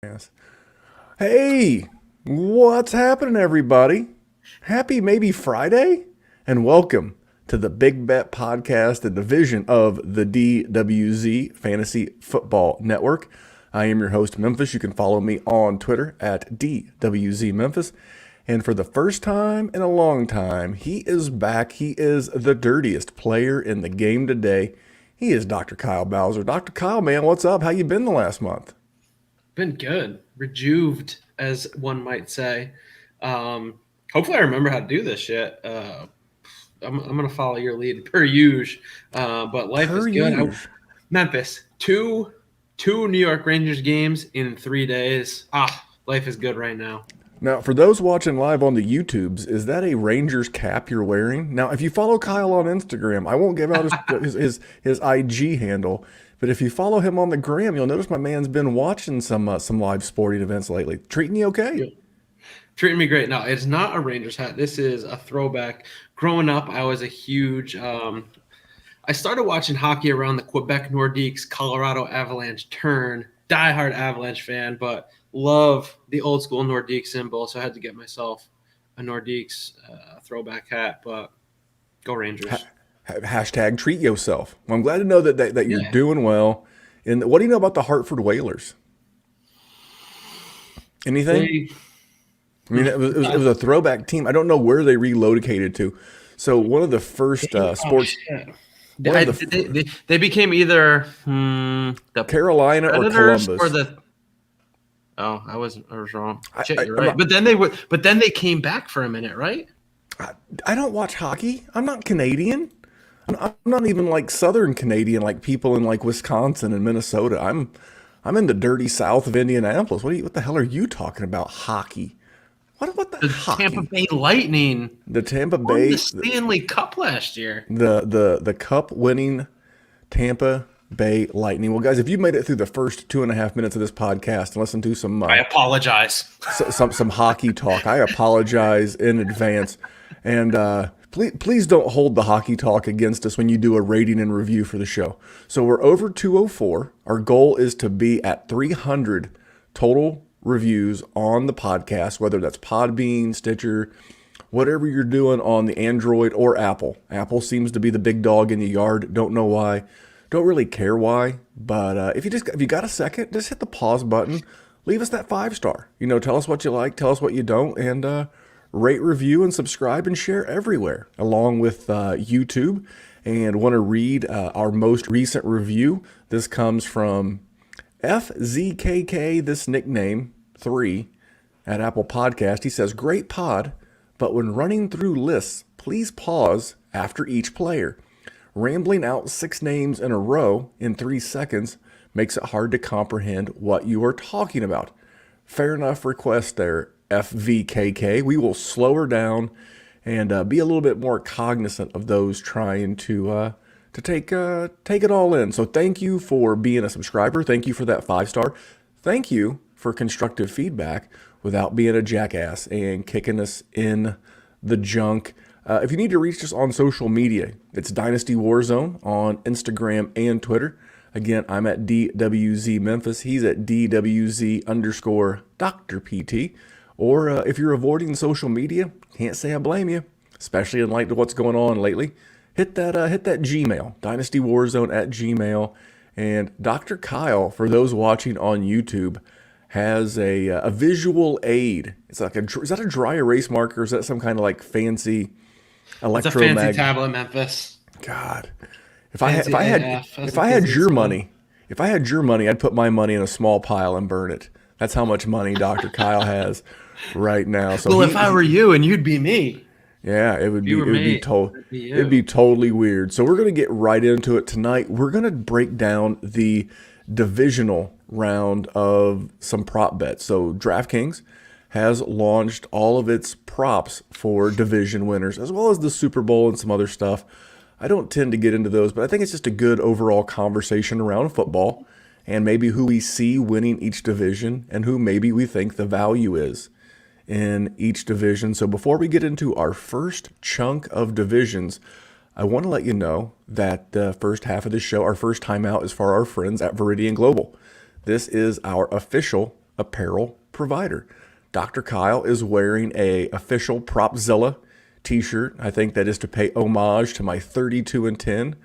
Yes. Hey, what's happening, everybody? Happy maybe Friday, and welcome to the Big Bet Podcast, a division of the DWZ Fantasy Football Network. I am your host, Memphis. You can follow me on Twitter at DWZ Memphis. And for the first time in a long time, he is back. He is the dirtiest player in the game today. He is Dr. Kyle Bowser. Dr. Kyle, man, what's up? How you been the last month? Been good, rejuved, as one might say. Hopefully, I remember how to do this shit. I'm gonna follow your lead per usual, but life is good. Memphis, two New York Rangers games in 3 days. Life is good right now. Now, for those watching live on the YouTubes, is that a Rangers cap you're wearing? Now, if you follow Kyle on Instagram, I won't give out his IG handle, but if you follow him on the gram, you'll notice my man's been watching some live sporting events lately. Treating you okay? Yeah. Treating me great. No, it's not a Rangers hat. This is a throwback. Growing up, I was a huge I started watching hockey around the Quebec Nordiques, Colorado Avalanche turn. Diehard Avalanche fan, but love the old school Nordique symbol. So I had to get myself a Nordiques throwback hat. But go Rangers. Hashtag treat yourself. Well, I'm glad to know that you're doing well. And what do you know about the Hartford Whalers? Anything? I mean, it was a throwback team. I don't know where they relocated to. So one of the first sports. They became either the Carolina or Columbus. I was wrong. You're right. But then they came back for a minute, right? I don't watch hockey. I'm not Canadian. I'm not even like Southern Canadian, like people in like Wisconsin and Minnesota. I'm in the dirty South of Indianapolis. What the hell are you talking about? Hockey? What the hockey? Tampa Bay Lightning. The Tampa Bay the Stanley Cup last year. The cup winning Tampa Bay Lightning. Well, guys, if you made it through the first 2.5 minutes of this podcast and listened to some, I apologize. Some hockey talk. I apologize in advance, and please don't hold the hockey talk against us when you do a rating and review for the show. So we're over 204. Our goal is to be at 300 total reviews on the podcast, whether that's Podbean, Stitcher, whatever you're doing on the Android or Apple. Apple seems to be the big dog in the yard. Don't know why. Don't really care why. But if you got a second, just hit the pause button. Leave us that 5-star. Tell us what you like, tell us what you don't, and rate, review, and subscribe and share everywhere, along with YouTube. And want to read our most recent review. This comes from FZKK, this nickname, 3, at Apple Podcast. He says, great pod, but when running through lists, please pause after each player. Rambling out 6 names in a row in 3 seconds makes it hard to comprehend what you are talking about. Fair enough request there, FVKK. We will slow her down and be a little bit more cognizant of those trying to take it all in. So thank you for being a subscriber. Thank you for that 5-star. Thank you for constructive feedback without being a jackass and kicking us in the junk. If you need to reach us on social media, it's Dynasty Warzone on Instagram and Twitter. Again, I'm at DWZ Memphis. He's at DWZ_Dr. PT. Or if you're avoiding social media, can't say I blame you, especially in light of what's going on lately. Hit that Gmail, dynastywarzone@gmail. And Dr. Kyle, for those watching on YouTube, has a visual aid. It's like is that a dry erase marker? Or is that some kind of like fancy electromagnetic? It's a fancy tablet, Memphis. God, if I had your money, I'd put my money in a small pile and burn it. That's how much money Dr. Kyle has right now. So if I were you and you'd be me. Yeah, it'd be totally weird. So we're going to get right into it tonight. We're going to break down the divisional round of some prop bets. So DraftKings has launched all of its props for division winners, as well as the Super Bowl and some other stuff. I don't tend to get into those, but I think it's just a good overall conversation around football and maybe who we see winning each division and who maybe we think the value is in each division. So before we get into our first chunk of divisions, I want to let you know that the first half of the show, our first time out, is for our friends at Veridian Global. This is our official apparel provider. Dr. Kyle is wearing a official Propzilla t-shirt. I think that is to pay homage to my 32-10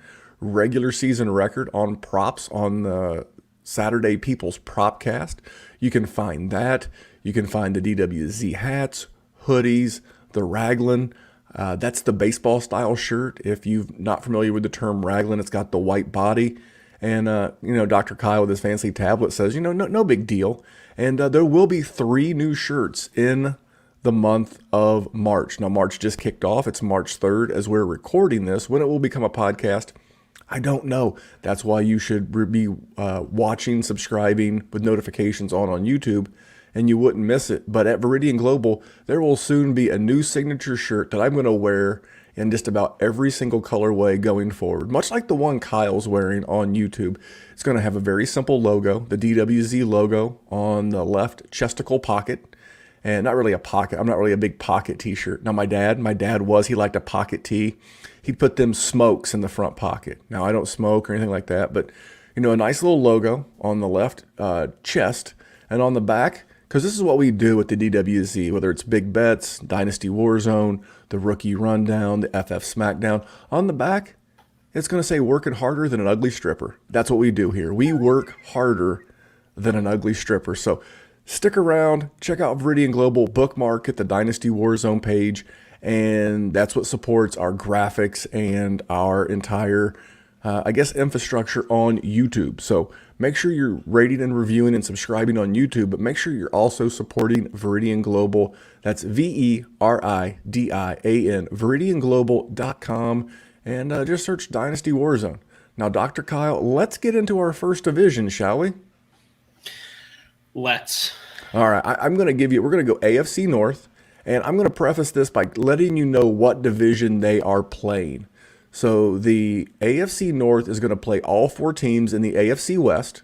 regular season record on props on the Saturday People's Propcast. You can find that. You can find the DWZ hats, hoodies, the raglan. That's the baseball style shirt. If you're not familiar with the term raglan, it's got the white body. And, Dr. Kyle with his fancy tablet says, no big deal. And there will be 3 new shirts in the month of March. Now, March just kicked off. It's March 3rd as we're recording this. When it will become a podcast, I don't know. That's why you should be watching, subscribing with notifications on YouTube, and you wouldn't miss it. But at Viridian Global, there will soon be a new signature shirt that I'm going to wear in just about every single colorway going forward. Much like the one Kyle's wearing on YouTube. It's going to have a very simple logo, the DWZ logo on the left chesticle pocket. And not really a pocket. I'm not really a big pocket t-shirt. Now my dad he liked a pocket tee. He'd put them smokes in the front pocket. Now I don't smoke or anything like that, but a nice little logo on the left chest, and on the back, because this is what we do with the DWZ, whether it's Big Bets, Dynasty Warzone, the Rookie Rundown, the FF Smackdown. On the back, it's going to say working harder than an ugly stripper. That's what we do here. We work harder than an ugly stripper. So stick around, check out Viridian Global, bookmark at the Dynasty Warzone page, and that's what supports our graphics and our entire, infrastructure on YouTube. So make sure you're rating and reviewing and subscribing on YouTube, but make sure you're also supporting Viridian Global. That's VERIDIAN, ViridianGlobal.com, and just search Dynasty Warzone. Now, Dr. Kyle, let's get into our first division, shall we? Let's. All right, we're going to go AFC North, and I'm going to preface this by letting you know what division they are playing. So the AFC North is going to play all 4 teams in the AFC West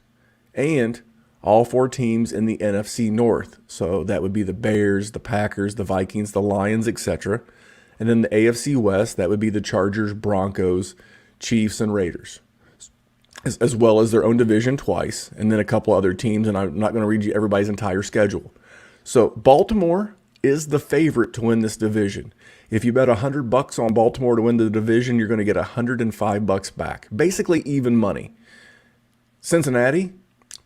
and all 4 teams in the NFC North. So that would be the Bears, the Packers, the Vikings, the Lions, etc. And then the AFC West, that would be the Chargers, Broncos, Chiefs, and Raiders, as well as their own division twice, and then a couple other teams, and I'm not going to read you everybody's entire schedule. So Baltimore is the favorite to win this division. If you bet $100 on Baltimore to win the division, you're going to get $105 back. Basically even money. Cincinnati,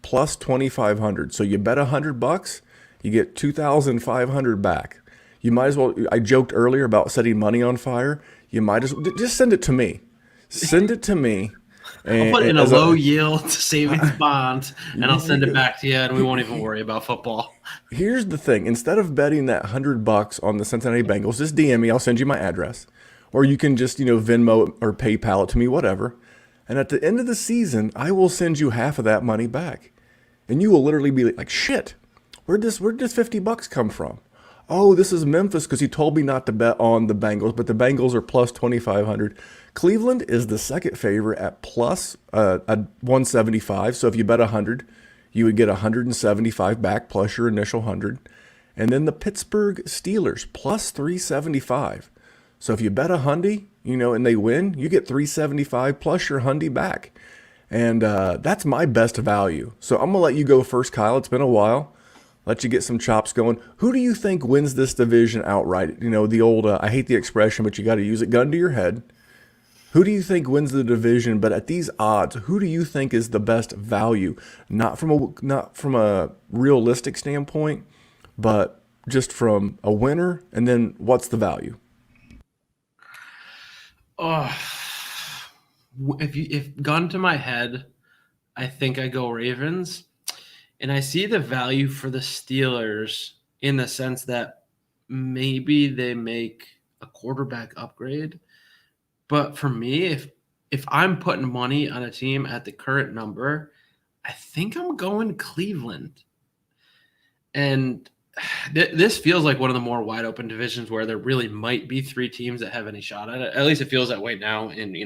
plus 2,500. So you bet $100, you get 2,500 back. You might as well, I joked earlier about setting money on fire. You might as well, just send it to me. Send it to me. I'll put it in a low yield savings bond, and I'll send it back to you, and we won't even worry about football. Here's the thing. Instead of betting that $100 on the Cincinnati Bengals, just DM me. I'll send you my address. Or you can just, Venmo or PayPal it to me, whatever. And at the end of the season, I will send you half of that money back. And you will literally be like, shit, where'd this $50 come from? Oh, this is Memphis because he told me not to bet on the Bengals, but the Bengals are plus 2,500. Cleveland is the second favorite at plus 175. So if you bet 100, you would get 175 back plus your initial 100. And then the Pittsburgh Steelers plus 375. So if you bet $100, and they win, you get 375 plus your $100 back. And that's my best value. So I'm going to let you go first, Kyle. It's been a while. Let you get some chops going. Who do you think wins this division outright? The old, I hate the expression, but you got to use it, gun to your head. Who do you think wins the division? But at these odds, who do you think is the best value? Not from a realistic standpoint, but just from a winner. And then what's the value? If gun to my head, I think I go Ravens. And I see the value for the Steelers in the sense that maybe they make a quarterback upgrade. But for me, if I'm putting money on a team at the current number, I think I'm going Cleveland. And this feels like one of the more wide open divisions where there really might be 3 teams that have any shot at it. At least it feels that way now in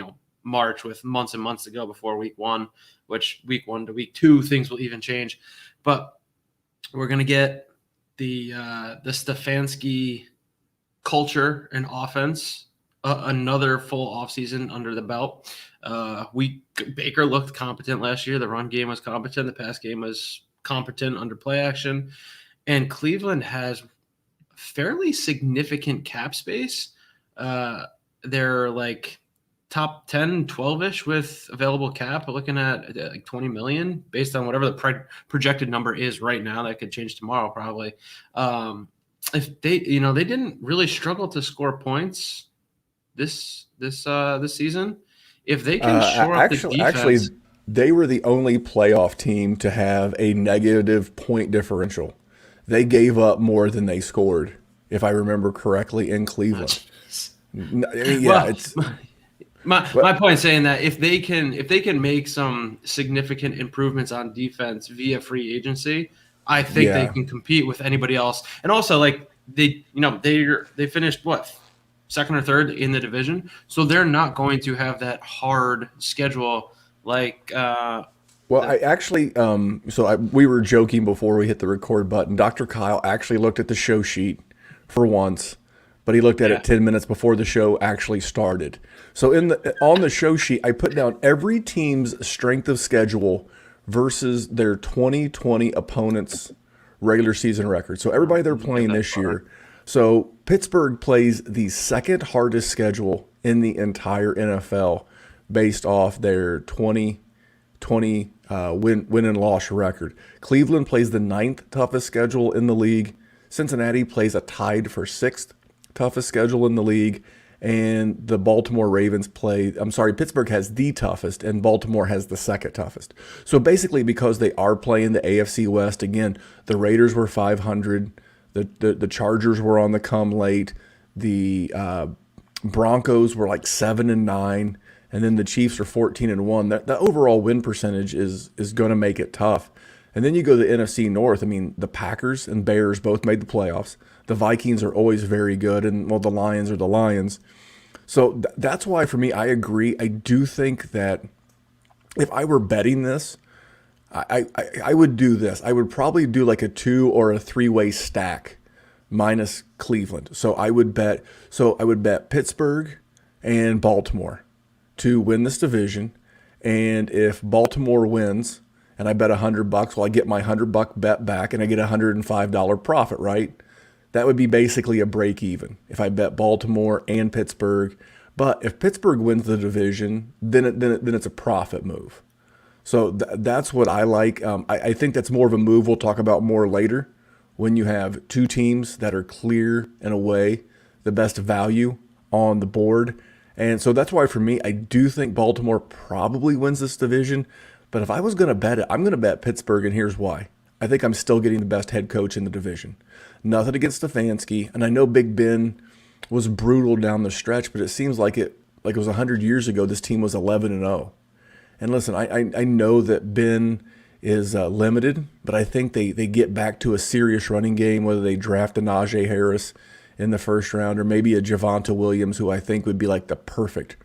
March, with months and months to go before week 1, which week 1 to week 2 things will even change. But we're going to get the Stefanski culture and offense, another full offseason under the belt. Baker looked competent last year. The run game was competent. The pass game was competent under play action. And Cleveland has fairly significant cap space. They're like top 10, 12-ish with available cap, looking at like 20 million based on whatever the projected number is right now. That could change tomorrow probably. If they, they didn't really struggle to score points this season. If they can shore up the defense. Actually, they were the only playoff team to have a negative point differential. They gave up more than they scored, if I remember correctly, in Cleveland. It's my point saying that if they can make some significant improvements on defense via free agency, I think they can compete with anybody else. And also, like they finished second or third in the division, so they're not going to have that hard schedule like. We were joking before we hit the record button. Dr. Kyle actually looked at the show sheet for once, but he looked at it 10 minutes before the show actually started. So on the show sheet, I put down every team's strength of schedule versus their 2020 opponents' regular season record. So everybody they're playing this year. So Pittsburgh plays the second hardest schedule in the entire NFL based off their 2020 win and loss record. Cleveland plays the 9th toughest schedule in the league. Cincinnati plays a tied for 6th toughest schedule in the league. And the Baltimore Ravens Pittsburgh has the toughest and Baltimore has the second toughest. So basically because they are playing the AFC West, again, the Raiders were 500. The Chargers were on the come late. The Broncos were like 7-9. And then the Chiefs are 14-1. That overall win percentage is going to make it tough. And then you go to the NFC North. I mean, the Packers and Bears both made the playoffs. The Vikings are always very good, and the Lions are the Lions. So that's why, for me, I agree. I do think that if I were betting this, I would do this. I would probably do like a 2 or a 3-way stack minus Cleveland. So I would bet Pittsburgh and Baltimore to win this division. And if Baltimore wins and I bet $100, well, I get my $100 bet back and I get a $105 profit, right? That would be basically a break even if I bet Baltimore and Pittsburgh. But if Pittsburgh wins the division, then it's a profit move. So that's what I like. I think that's more of a move we'll talk about more later when you have two teams that are clear in a way the best value on the board. And so that's why for me, I do think Baltimore probably wins this division. But if I was going to bet it, I'm going to bet Pittsburgh, and here's why. I think I'm still getting the best head coach in the division. Nothing against Stefanski, and I know Big Ben was brutal down the stretch, but it seems like it was 100 years ago. This team was 11-0. And listen, I know that Ben is limited, but I think they get back to a serious running game, whether they draft a Najee Harris in the first round or maybe a Javonte Williams, who I think would be like the perfect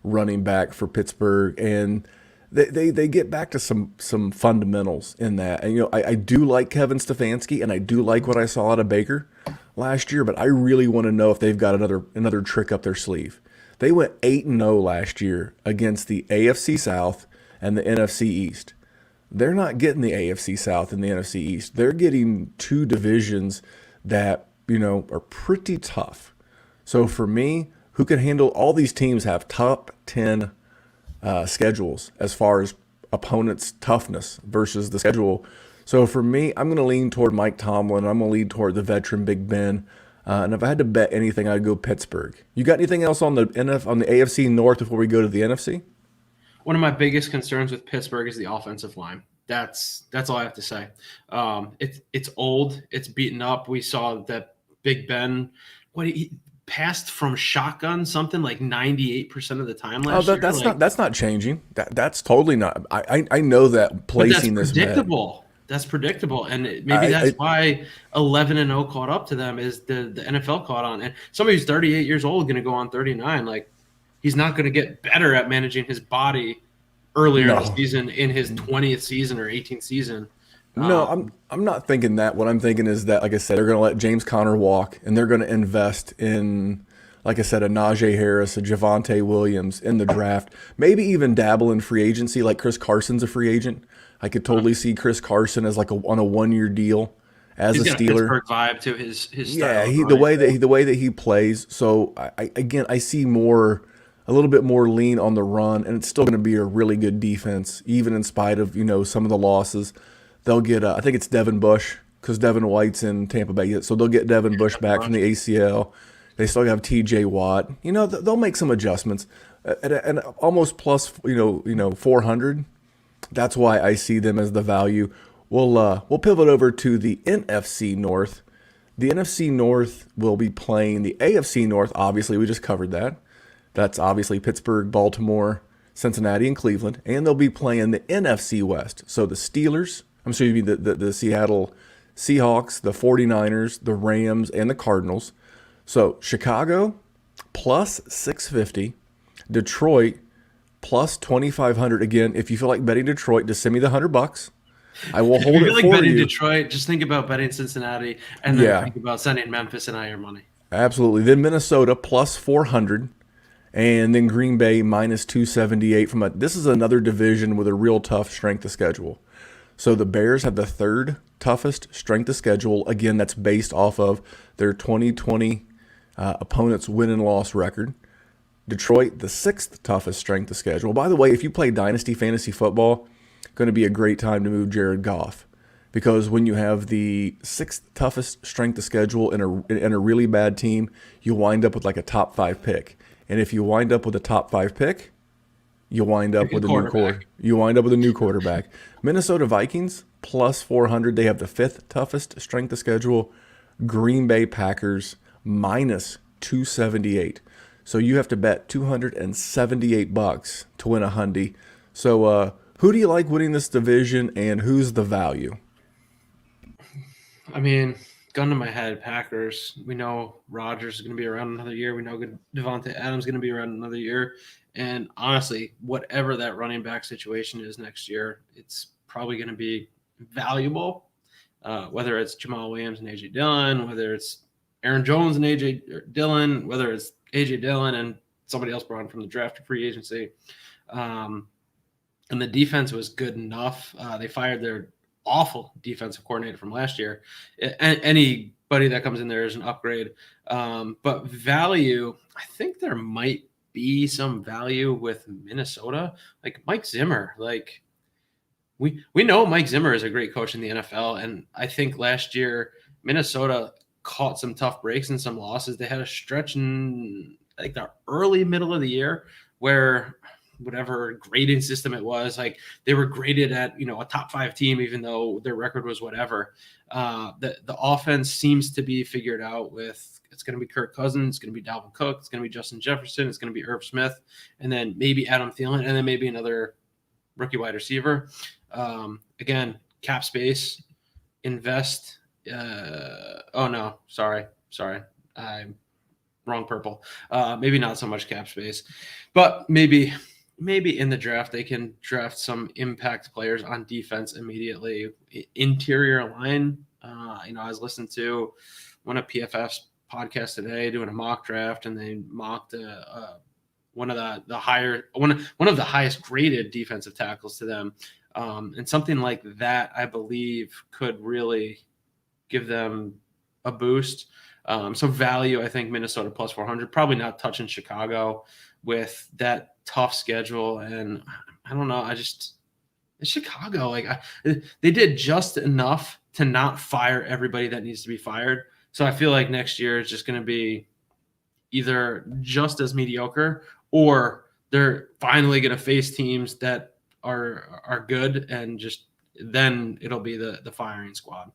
running back for Pittsburgh. And they get back to some fundamentals in that. And, I do like Kevin Stefanski, and I do like what I saw out of Baker last year, but I really want to know if they've got another trick up their sleeve. They went 8-0 last year against the AFC South and the NFC East. They're not getting the AFC South and the NFC East. They're getting two divisions that, are pretty tough. So for me, who can handle all these teams have top 10 schedules as far as opponents' toughness versus the schedule. So for me, I'm going to lean toward Mike Tomlin. I'm going to lean toward the veteran Big Ben. And if I had to bet anything, I'd go Pittsburgh. You got anything else on the AFC North before we go to the NFC? One of my biggest concerns with Pittsburgh is the offensive line. That's all I have to say. It's old. It's beaten up. We saw that Big Ben, he passed from shotgun something like 98% of the time last year. That's not changing. That's totally not. I know that placing this predictable. That's predictable, and maybe that's why 11-0 caught up to them. Is the NFL caught on, and somebody who's 38 years old going to go on 39. Like, he's not going to get better at managing his body earlier in the season in his 20th season or 18th season. No, I'm not thinking that. What I'm thinking is that, like I said, they're going to let James Conner walk, and they're going to invest in, like I said, a Najee Harris, a Javonte Williams in the draft, maybe even dabble in free agency, like Chris Carson's a free agent. I could totally see Chris Carson as like on a 1-year deal as He's a got a Steeler. Pittsburgh vibe to his Yeah, style. the way that he plays. So I see a little bit more lean on the run, and it's still going to be a really good defense, even in spite of some of the losses. They'll get I think it's Devin Bush because Devin White's in Tampa Bay, so they'll get Devin Bush back from the ACL. They still have T.J. Watt. They'll make some adjustments, and almost plus 400. That's why I see them as the value. We'll pivot over to the NFC North. The NFC North will be playing the AFC North. Obviously, we just covered that. That's obviously Pittsburgh, Baltimore, Cincinnati, and Cleveland. And they'll be playing the NFC West. So the Steelers, I'm sure you mean the Seattle Seahawks, the 49ers, the Rams, and the Cardinals. So Chicago, plus 650. Detroit, plus 2,500. Again, if you feel like betting Detroit, just send me the $100. I will hold it for you. If you feel like betting Detroit, just think about betting Cincinnati, and then think about sending Memphis and all your money. Absolutely. Then Minnesota, plus 400. And then Green Bay, minus 278. This is another division with a real tough strength of schedule. So the Bears have the third toughest strength of schedule. Again, that's based off of their 2020 opponent's win and loss record. Detroit, the sixth toughest strength of schedule. By the way, if you play Dynasty Fantasy Football, going to be a great time to move Jared Goff, because when you have the sixth toughest strength of schedule in a really bad team, you wind up with like a top 5 pick. And if you wind up with a top 5 pick, you wind up with a new quarterback. Minnesota Vikings, plus 400. They have the fifth toughest strength of schedule. Green Bay Packers, minus 278. So you have to bet $278 to win a hundy. So who do you like winning this division, and who's the value? I mean, gun to my head, Packers. We know Rodgers is going to be around another year. We know Devontae Adams is going to be around another year. And honestly, whatever that running back situation is next year, it's probably going to be valuable. Whether it's Jamal Williams and A.J. Dillon, whether it's Aaron Jones and A.J. Dillon, whether it's A.J. Dillon and somebody else brought in from the draft to free agency. And the defense was good enough. They fired their awful defensive coordinator from last year. Anybody that comes in there is an upgrade. But value, I think there might be some value with Minnesota. Like Mike Zimmer, we know Mike Zimmer is a great coach in the NFL. And I think last year Minnesota caught some tough breaks and some losses. They had a stretch in like the early middle of the year where whatever grading system it was, like they were graded at, a top 5 team, even though their record was whatever. The offense seems to be figured out with, it's going to be Kirk Cousins, it's going to be Dalvin Cook, it's going to be Justin Jefferson, it's going to be Irv Smith, and then maybe Adam Thielen, and then maybe another rookie wide receiver. Again, cap space, invest. Sorry. I'm wrong purple. Maybe not so much cap space, but maybe in the draft they can draft some impact players on defense immediately. Interior line. I was listening to one of PFF's podcasts today doing a mock draft, and they mocked one of the highest graded defensive tackles to them. And something like that, I believe, could really give them a boost. So value, I think Minnesota plus 400, probably not touching Chicago with that tough schedule. And I don't know. It's Chicago. They did just enough to not fire everybody that needs to be fired. So I feel like next year is just going to be either just as mediocre, or they're finally going to face teams that are good, and just then it'll be the firing squad.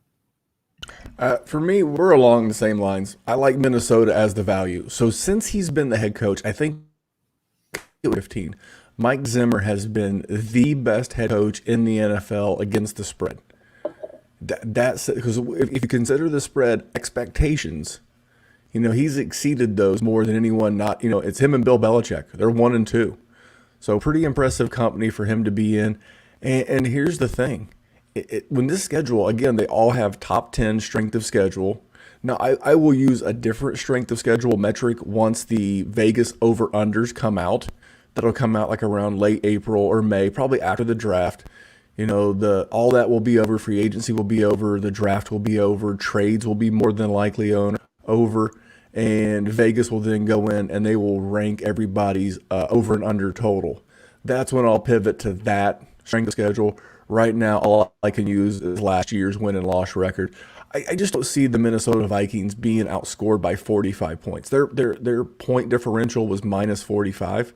For me, we're along the same lines. I like Minnesota as the value. So since he's been the head coach, I think 15, Mike Zimmer has been the best head coach in the NFL against the spread. That's because if you consider the spread expectations, he's exceeded those more than anyone. Not, it's him and Bill Belichick. They're 1-2. So pretty impressive company for him to be in. And here's the thing. When this schedule, again, they all have top 10 strength of schedule. Now, I will use a different strength of schedule metric once the Vegas over-unders come out. That'll come out like around late April or May, probably after the draft. All that will be over. Free agency will be over. The draft will be over. Trades will be more than likely over. And Vegas will then go in and they will rank everybody's over and under total. That's when I'll pivot to that strength of schedule. Right now, all I can use is last year's win and loss record. I just don't see the Minnesota Vikings being outscored by 45 points. Their point differential was minus 45.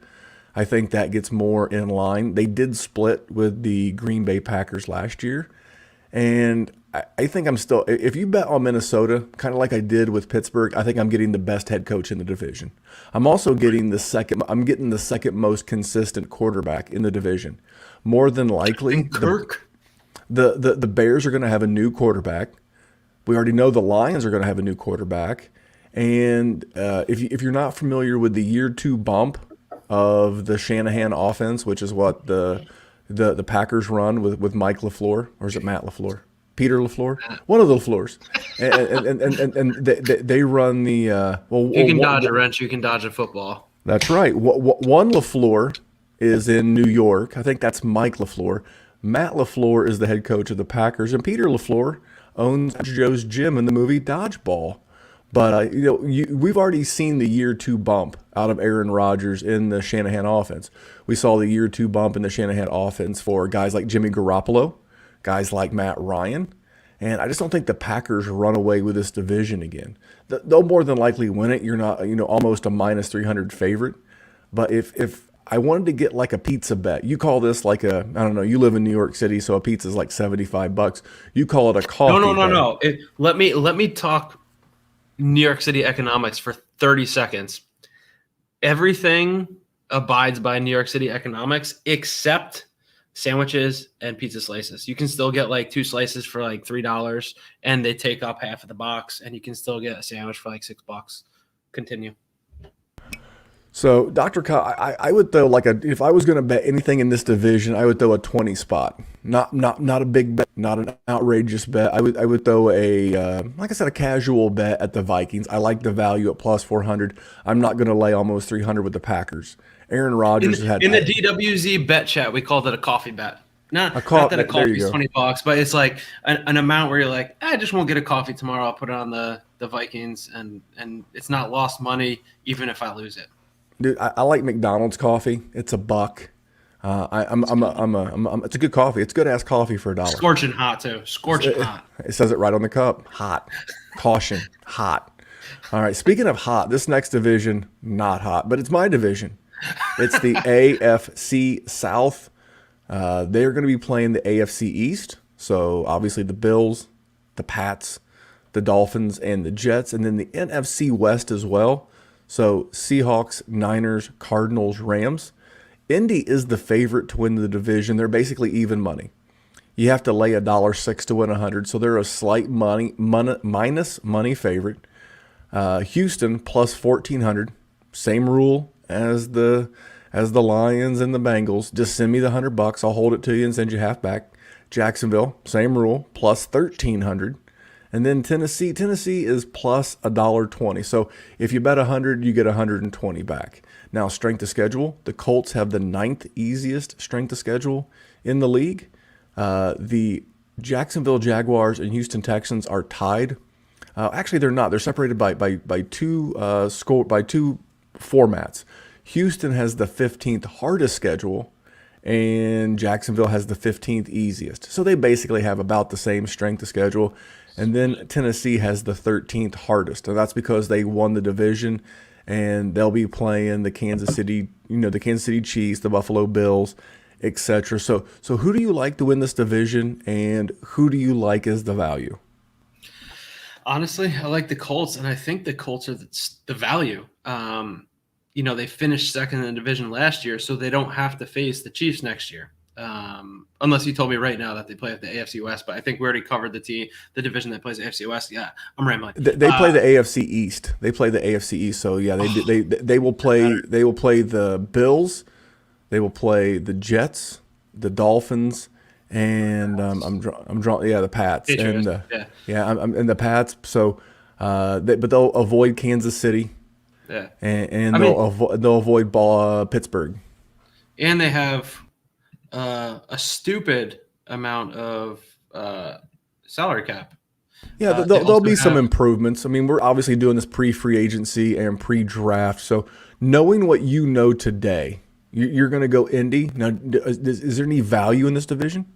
I think that gets more in line. They did split with the Green Bay Packers last year. And I think I'm still, if you bet on Minnesota, kind of like I did with Pittsburgh, I think I'm getting the best head coach in the division. I'm also getting the second most consistent quarterback in the division. More than likely, Kirk. The Bears are going to have a new quarterback. We already know the Lions are going to have a new quarterback. And if you're not familiar with the year 2 bump of the Shanahan offense, which is what the Packers run with Mike LaFleur, or is it Matt LaFleur? Peter LaFleur? One of the LaFleurs. And they run the you can dodge a wrench, you can dodge a football. That's right. One LaFleur is in New York. I think that's Mike LaFleur. Matt LaFleur is the head coach of the Packers, and Peter LaFleur owns Joe's Gym in the movie Dodgeball. But we've already seen the year 2 bump out of Aaron Rodgers in the Shanahan offense. We saw the year 2 bump in the Shanahan offense for guys like Jimmy Garoppolo, guys like Matt Ryan, and I just don't think the Packers run away with this division again. They'll more than likely win it. You're not, almost a minus 300 favorite. But if I wanted to get like a pizza bet, you call this like I don't know, you live in New York City, so a pizza is like $75. You call it a coffee bet. No. Let me talk New York City economics for 30 seconds. Everything abides by New York City economics except sandwiches and pizza slices. You can still get like 2 slices for like $3 and they take up half of the box, and you can still get a sandwich for like $6. Continue. So, Dr. Kyle, I would throw if I was going to bet anything in this division, I would throw a 20 spot. Not a big bet, not an outrageous bet. I would throw like I said, a casual bet at the Vikings. I like the value at plus 400. I'm not going to lay almost 300 with the Packers. Aaron Rodgers in the DWZ bet chat, we called it a coffee bet. Not that a coffee is $20, but it's like an amount where you're like, I just won't get a coffee tomorrow. I'll put it on the Vikings, and it's not lost money even if I lose it. Dude, I like McDonald's coffee. It's $1. It's a good coffee. It's good ass coffee for $1. Scorching hot too. Scorching hot. It says it right on the cup. Hot. Caution. Hot. All right. Speaking of hot, this next division, not hot, but it's my division. It's the AFC South. They're going to be playing the AFC East. So obviously the Bills, the Pats, the Dolphins, and the Jets, and then the NFC West as well. So Seahawks, Niners, Cardinals, Rams. Indy is the favorite to win the division. They're basically even money. You have to lay $1.06 to win 100, so they're a slight minus money favorite. Houston plus 1,400. Same rule as the Lions and the Bengals. Just send me the $100. I'll hold it to you and send you half back. Jacksonville, same rule, plus 1,300. And then Tennessee is plus $1.20. So if you bet 100, you get 120 back. Now, strength of schedule, the Colts have the 9th easiest strength of schedule in the league. The Jacksonville Jaguars and Houston Texans are tied. Actually, they're not. They're separated by two formats. Houston has the 15th hardest schedule, and Jacksonville has the 15th easiest. So they basically have about the same strength of schedule. And then Tennessee has the 13th hardest. And that's because they won the division, and they'll be playing the Kansas City Chiefs, the Buffalo Bills, etc. So who do you like to win this division, and who do you like as the value? Honestly, I like the Colts, and I think the Colts are the value. They finished second in the division last year, so they don't have to face the Chiefs next year. Unless you told me right now that they play at the AFC West, but I think we already covered the division that plays the AFC West. Yeah, I'm rambling. They play the AFC East. They play the AFC East, so yeah, they will play. They will play the Bills. They will play the Jets, the Dolphins, and I'm drawing. Yeah, the Pats and the Pats. So, but they'll avoid Kansas City. Yeah, and they'll avoid Pittsburgh. And they have a stupid amount of salary cap. Yeah, They there'll also be some have improvements. I mean, we're obviously doing this pre-free agency and pre-draft. So knowing what you know today, you're going to go Indy. Now, is there any value in this division?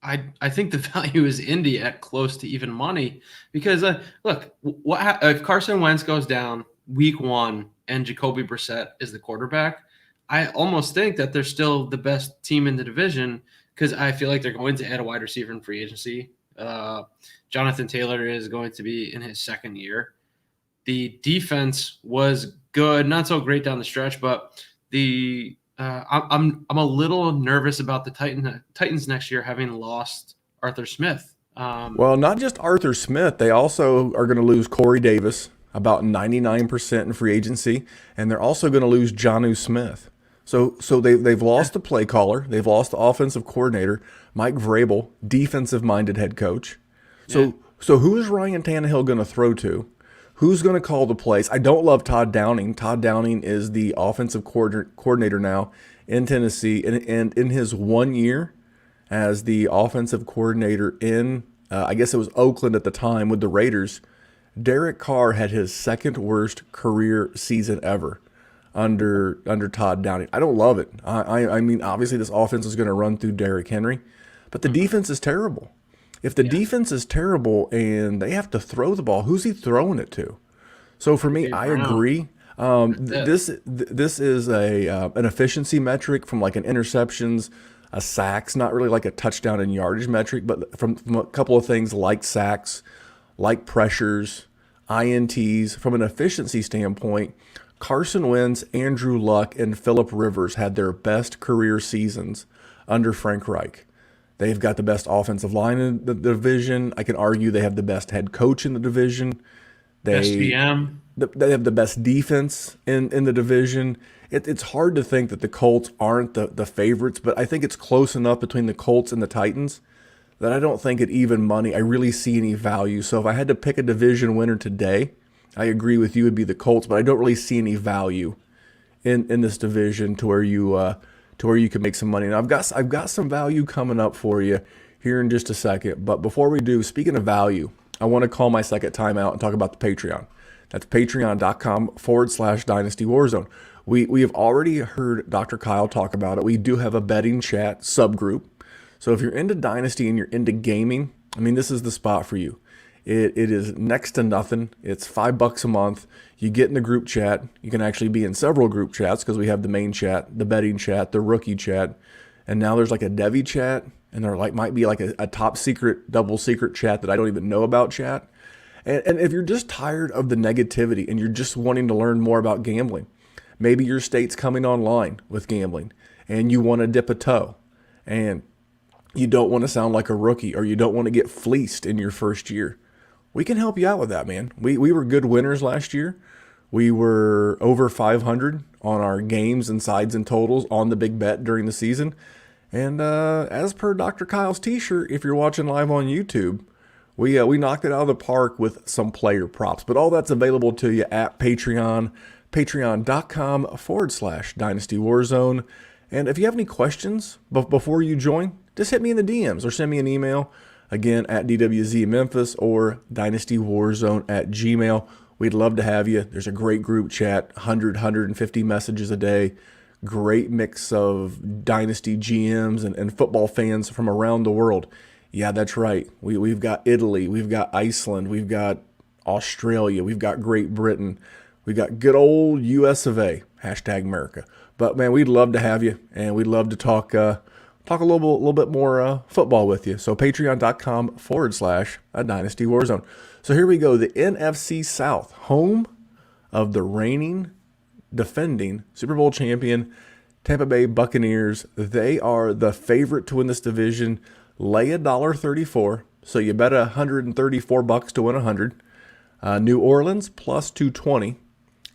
I think the value is Indy at close to even money because look, if Carson Wentz goes down week 1 and Jacoby Brissett is the quarterback, I almost think that they're still the best team in the division because I feel like they're going to add a wide receiver in free agency. Jonathan Taylor is going to be in his second year. The defense was good, not so great down the stretch, but I'm a little nervous about the Titans next year having lost Arthur Smith. Well, not just Arthur Smith. They also are going to lose Corey Davis, about 99% in free agency, and they're also going to lose Jonnu Smith. So they've lost the play caller, they've lost the offensive coordinator, Mike Vrabel, defensive-minded head coach. So who is Ryan Tannehill going to throw to? Who's going to call the plays? I don't love Todd Downing. Todd Downing is the offensive coordinator now in Tennessee, and in his 1 year as the offensive coordinator in, I guess it was Oakland at the time with the Raiders, Derek Carr had his second worst career season ever under Todd Downing. I don't love it. I mean, obviously this offense is going to run through Derrick Henry, but the defense is terrible. If the defense is terrible and they have to throw the ball, who's he throwing it to? So for me, I agree. This is an efficiency metric from like an interceptions, a sacks, not really like a touchdown and yardage metric, but from a couple of things like sacks, like pressures, INTs. From an efficiency standpoint, Carson Wentz, Andrew Luck, and Phillip Rivers had their best career seasons under Frank Reich. They've got the best offensive line in the division. I can argue they have the best head coach in the division. Best They GM. they have the best defense in the division. It's hard to think that the Colts aren't the favorites, but I think it's close enough between the Colts and the Titans that I don't think at even money I really see any value. So if I had to pick a division winner today, I agree with you, it'd be the Colts, but I don't really see any value in this division to where you can make some money. And I've got some value coming up for you here in just a second. But before we do, speaking of value, I want to call my second timeout and talk about the Patreon. That's patreon.com/Dynasty Warzone. We have already heard Dr. Kyle talk about it. We do have a betting chat subgroup. So if you're into Dynasty and you're into gaming, I mean, this is the spot for you. It is next to nothing. It's $5 a month. You get in the group chat. You can actually be in several group chats because we have the main chat, the betting chat, the rookie chat, and now there's like a Devi chat, and there might be like a top secret, double secret chat that I don't even know about chat. And if you're just tired of the negativity and you're just wanting to learn more about gambling, maybe your state's coming online with gambling and you want to dip a toe and you don't want to sound like a rookie or you don't want to get fleeced in your first year, we can help you out with that, man. We were good winners last year. We were over 500 on our games and sides and totals on the big bet during the season. And as per Dr. Kyle's t-shirt, if you're watching live on YouTube, we knocked it out of the park with some player props. But all that's available to you at Patreon, patreon.com/Dynasty Warzone. And if you have any questions before you join, just hit me in the DMs or send me an email. Again, at DWZ Memphis or dynastywarzone@gmail. We'd love to have you. There's a great group chat, 150 messages a day. Great mix of Dynasty GMs and football fans from around the world. Yeah, that's right. We've got Italy. We've got Iceland. We've got Australia. We've got Great Britain. We've got good old US of A, #America. But, man, we'd love to have you, and we'd love to talk a little bit more football with you. So patreon.com/Dynasty Warzone. So here we go. The NFC South, home of the reigning, defending Super Bowl champion Tampa Bay Buccaneers. They are the favorite to win this division. Lay $1.34. So you bet $134 to win 100. New Orleans plus 220.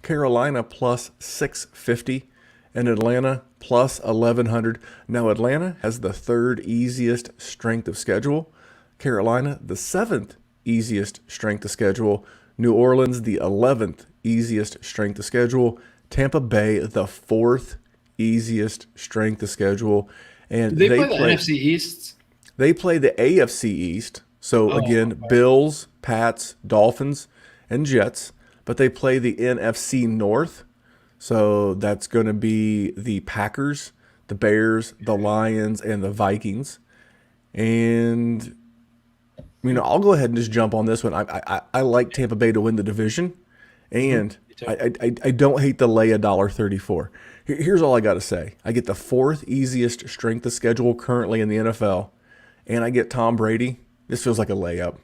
Carolina plus 650. And Atlanta plus 1,100. Now, Atlanta has the third easiest strength of schedule. Carolina, the seventh easiest strength of schedule. New Orleans, the 11th easiest strength of schedule. Tampa Bay, the fourth easiest strength of schedule. And Do they play the NFC East? they play the AFC East. So Oh, again, Bills, Pats, Dolphins, and Jets. But they play the NFC North. So that's going to be the Packers, the Bears, the Lions, and the Vikings. And I'll go ahead and just jump on this one. I like Tampa Bay to win the division, and me too. I don't hate the lay $1.34. Here's all I got to say: I get the fourth easiest strength of schedule currently in the NFL, and I get Tom Brady. This feels like a layup.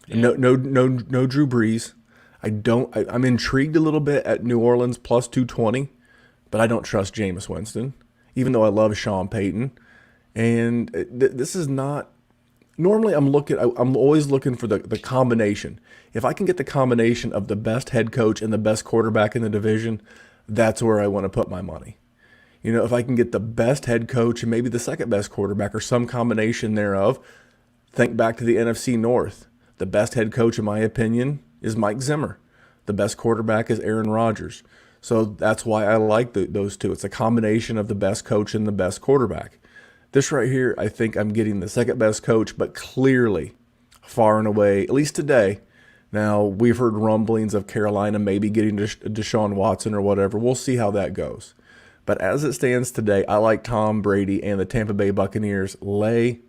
Yeah. No Drew Brees. I'm intrigued a little bit at New Orleans plus 220, but I don't trust Jameis Winston, even though I love Sean Payton. And this is not. Normally, I'm always looking for the combination. If I can get the combination of the best head coach and the best quarterback in the division, that's where I want to put my money. If I can get the best head coach and maybe the second best quarterback or some combination thereof, think back to the NFC North. The best head coach, in my opinion, is Mike Zimmer. The best quarterback is Aaron Rodgers. So that's why I like those two. It's a combination of the best coach and the best quarterback. This right here, I think I'm getting the second best coach, but clearly, far and away, at least today. Now, we've heard rumblings of Carolina maybe getting Deshaun Watson or whatever. We'll see how that goes. But as it stands today, I like Tom Brady and the Tampa Bay Buccaneers lay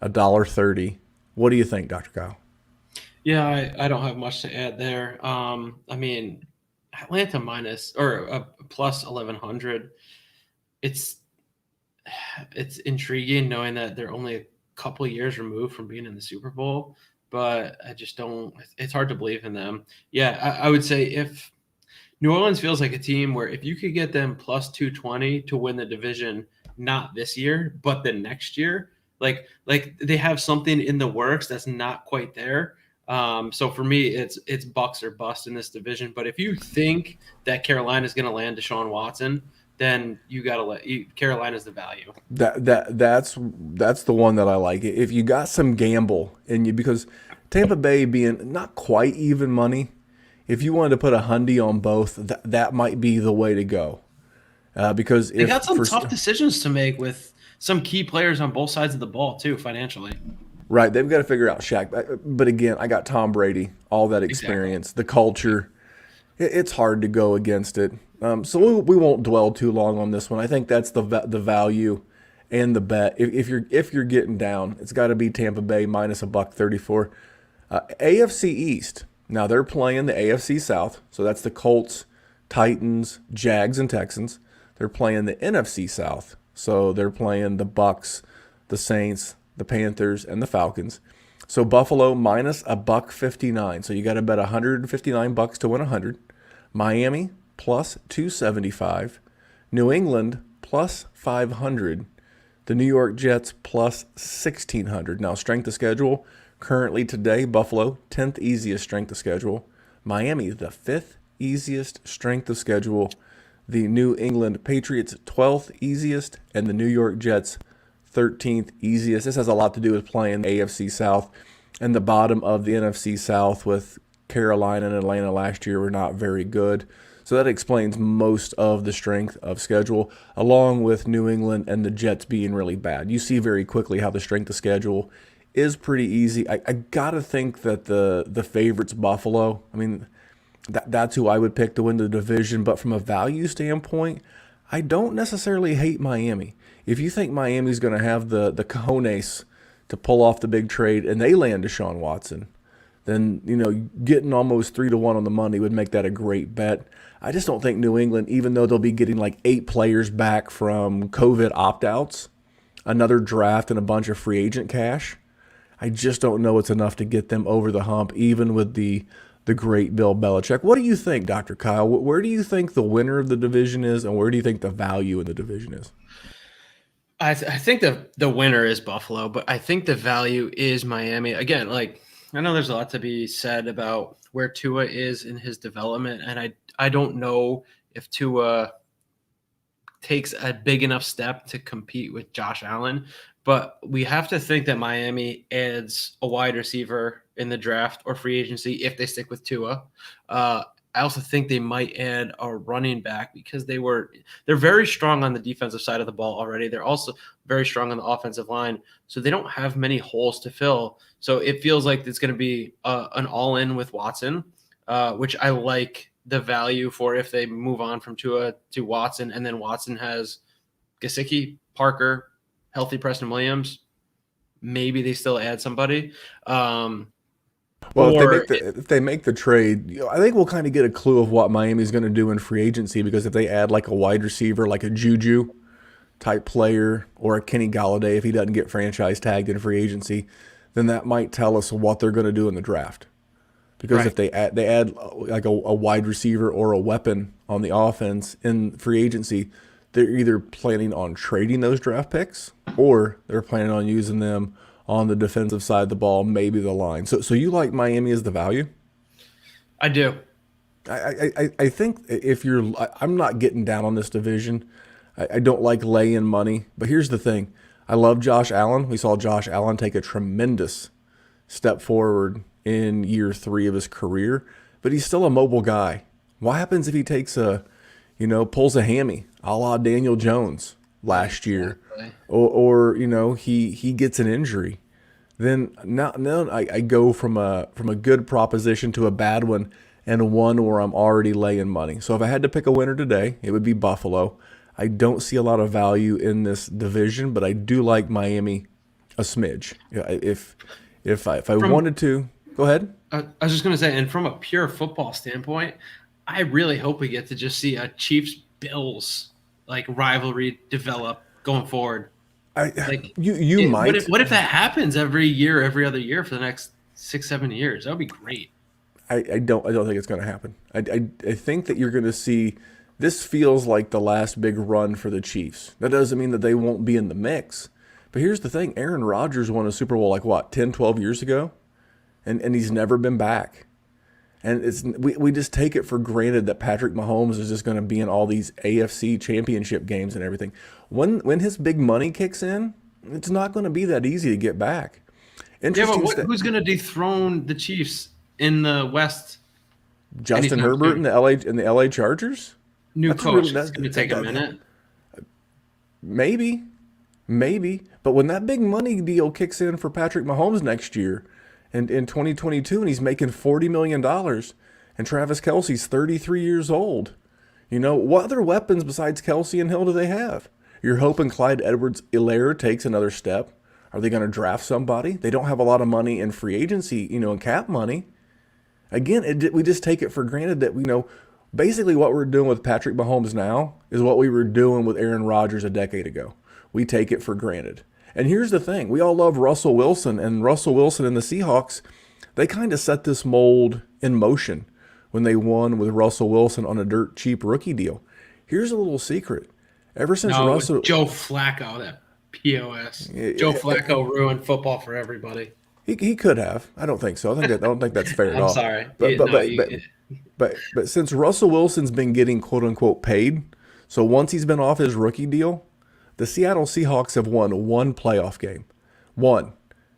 $1.30. What do you think, Dr. Kyle? Yeah, I don't have much to add there. Atlanta minus or plus 1100. It's intriguing knowing that they're only a couple of years removed from being in the Super Bowl, but I just don't. It's hard to believe in them. Yeah, I would say if New Orleans feels like a team where if you could get them plus 220 to win the division, not this year, but the next year, like they have something in the works that's not quite there. So for me, it's Bucks or bust in this division. But if you think that Carolina is going to land Deshaun Watson, then you got to Carolina's the value. That's the one that I like. If you got some gamble in you, because Tampa Bay being not quite even money, if you wanted to put a hundy on both, that might be the way to go. Because they got some tough decisions to make with some key players on both sides of the ball too, financially. Right, they've got to figure out Shaq. But again, I got Tom Brady, all that experience, the culture. It's hard to go against it. So we won't dwell too long on this one. I think that's the value and the bet. If you're getting down, it's got to be Tampa Bay minus $1.34. AFC East. Now they're playing the AFC South, so that's the Colts, Titans, Jags, and Texans. They're playing the NFC South, so they're playing the Bucks, the Saints, the Panthers, and the Falcons. So Buffalo minus $1.59. So you got to bet $159 to win 100. Miami plus 275. New England plus 500. The New York Jets plus 1,600. Now strength of schedule currently today: Buffalo 10th easiest strength of schedule. Miami the 5th easiest strength of schedule. The New England Patriots 12th easiest, and the New York Jets 13th easiest. This has a lot to do with playing AFC South, and the bottom of the NFC South with Carolina and Atlanta last year were not very good. So that explains most of the strength of schedule, along with New England and the Jets being really bad. You see very quickly how the strength of schedule is pretty easy. I got to think that the favorite's Buffalo. I mean, that's who I would pick to win the division. But from a value standpoint, I don't necessarily hate Miami. If you think Miami's going to have the cojones to pull off the big trade and they land Deshaun Watson, then, getting almost 3-1 on the money would make that a great bet. I just don't think New England, even though they'll be getting like 8 players back from COVID opt-outs, another draft, and a bunch of free agent cash, I just don't know it's enough to get them over the hump, even with the great Bill Belichick. What do you think, Dr. Kyle? Where do you think the winner of the division is, and where do you think the value in the division is? I think the winner is Buffalo, but I think the value is Miami. Again, I know there's a lot to be said about where Tua is in his development, and I don't know if Tua takes a big enough step to compete with Josh Allen, but we have to think that Miami adds a wide receiver in the draft or free agency if they stick with Tua. I also think they might add a running back because they're very strong on the defensive side of the ball already. They're also very strong on the offensive line, so they don't have many holes to fill. So it feels like it's going to be an all-in with Watson, which I like the value for if they move on from Tua to Watson, and then Watson has Gesicki, Parker, healthy Preston Williams. Maybe they still add somebody. Well, if they make the trade, I think we'll kind of get a clue of what Miami's going to do in free agency, because if they add like a wide receiver, like a Juju type player, or a Kenny Galladay if he doesn't get franchise tagged in free agency, then that might tell us what they're going to do in the draft. Because if they add like a wide receiver or a weapon on the offense in free agency, they're either planning on trading those draft picks or they're planning on using them on the defensive side of the ball, maybe the line. So you like Miami as the value? I do. I think I'm not getting down on this division. I don't like laying money, but here's the thing. I love Josh Allen. We saw Josh Allen take a tremendous step forward in year 3 of his career, but he's still a mobile guy. What happens if he takes pulls a hammy, a la Daniel Jones last year, or he gets an injury? Then now I go from a good proposition to a bad one, and one where I'm already laying money. So if I had to pick a winner today, it would be Buffalo. I don't see a lot of value in this division, but I do like Miami a smidge. If I wanted to, go ahead. I was just going to say, and from a pure football standpoint, I really hope we get to just see a Chiefs-Bills like rivalry develop going forward. You might. What if that happens every year, every other year for the next 6-7 years? That would be great. I don't think it's going to happen. I think that you're going to see. This feels like the last big run for the Chiefs. That doesn't mean that they won't be in the mix. But here's the thing. Aaron Rodgers won a Super Bowl 10, 12 years ago? And he's never been back. And we just take it for granted that Patrick Mahomes is just going to be in all these AFC championship games and everything. When his big money kicks in, it's not going to be that easy to get back. Interesting. Yeah, but who's going to dethrone the Chiefs in the West? Justin Herbert in the LA Chargers? New coach. It's going to take a minute. Maybe. But when that big money deal kicks in for Patrick Mahomes next year, and in 2022, and he's making $40 million, and Travis Kelce's 33 years old, what other weapons besides Kelce and Hill do they have? You're hoping Clyde Edwards-Helaire takes another step. Are they going to draft somebody? They don't have a lot of money in free agency, and cap money. Again, we just take it for granted that basically what we're doing with Patrick Mahomes now is what we were doing with Aaron Rodgers a decade ago. We take it for granted. And here's the thing. We all love Russell Wilson, and Russell Wilson and the Seahawks, they kind of set this mold in motion when they won with Russell Wilson on a dirt cheap rookie deal. Here's a little secret. Ever since Joe Flacco, that POS. Joe Flacco ruined football for everybody. He could have. I don't think so. I don't think that's fair at all. I'm sorry. But since Russell Wilson's been getting quote unquote paid, so once he's been off his rookie deal, the Seattle Seahawks have won one playoff game. One.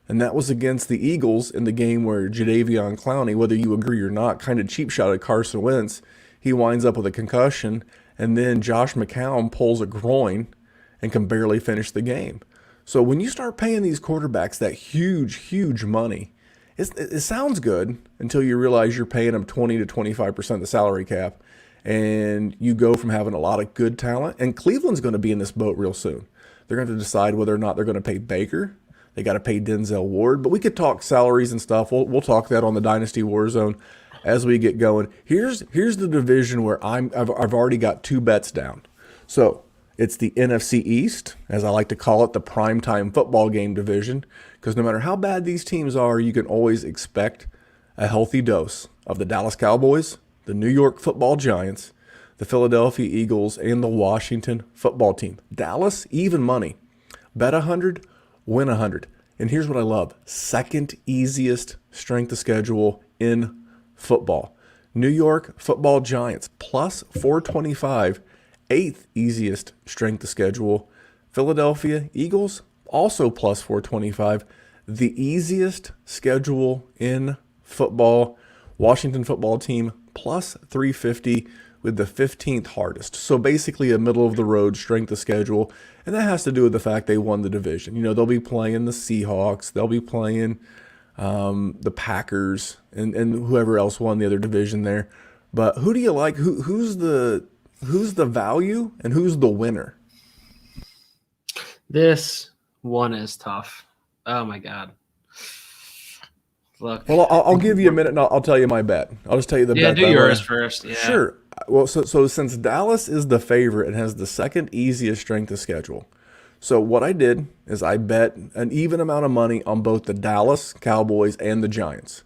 And that was against the Eagles in the game where Jadeveon Clowney, whether you agree or not, kind of cheap shot at Carson Wentz. He winds up with a concussion, and then Josh McCown pulls a groin and can barely finish the game. So when you start paying these quarterbacks that huge, huge money, it sounds good until you realize you're paying them 20 to 25% of the salary cap. And you go from having a lot of good talent, and Cleveland's going to be in this boat real soon. They're going to decide whether or not they're going to pay Baker. They got to pay Denzel Ward, but we could talk salaries and stuff. We'll talk that on the Dynasty Warzone as we get going. Here's the division where I've already got 2 bets down. So it's the NFC East, as I like to call it, the primetime football game division, because no matter how bad these teams are, you can always expect a healthy dose of the Dallas Cowboys, the New York Football Giants, the Philadelphia Eagles, and the Washington Football Team. Dallas, even money. Bet 100, win 100. And here's what I love. Second easiest strength of schedule in football. New York Football Giants, plus 425. 8th easiest strength of schedule. Philadelphia Eagles, also plus 425. The easiest schedule in football. Washington Football Team, plus 350 with the 15th hardest. So basically a middle of the road strength of schedule. And that has to do with the fact they won the division. They'll be playing the Seahawks. They'll be playing the Packers and whoever else won the other division there. But who do you like? Who's the value and who's the winner? This one is tough. Oh my God. Look. Well, I'll give you a minute and I'll tell you my bet. I'll just tell you the bet. Yeah, do yours first. Yeah. Sure. Well, so since Dallas is the favorite and has the second easiest strength of schedule, so what I did is I bet an even amount of money on both the Dallas Cowboys and the Giants.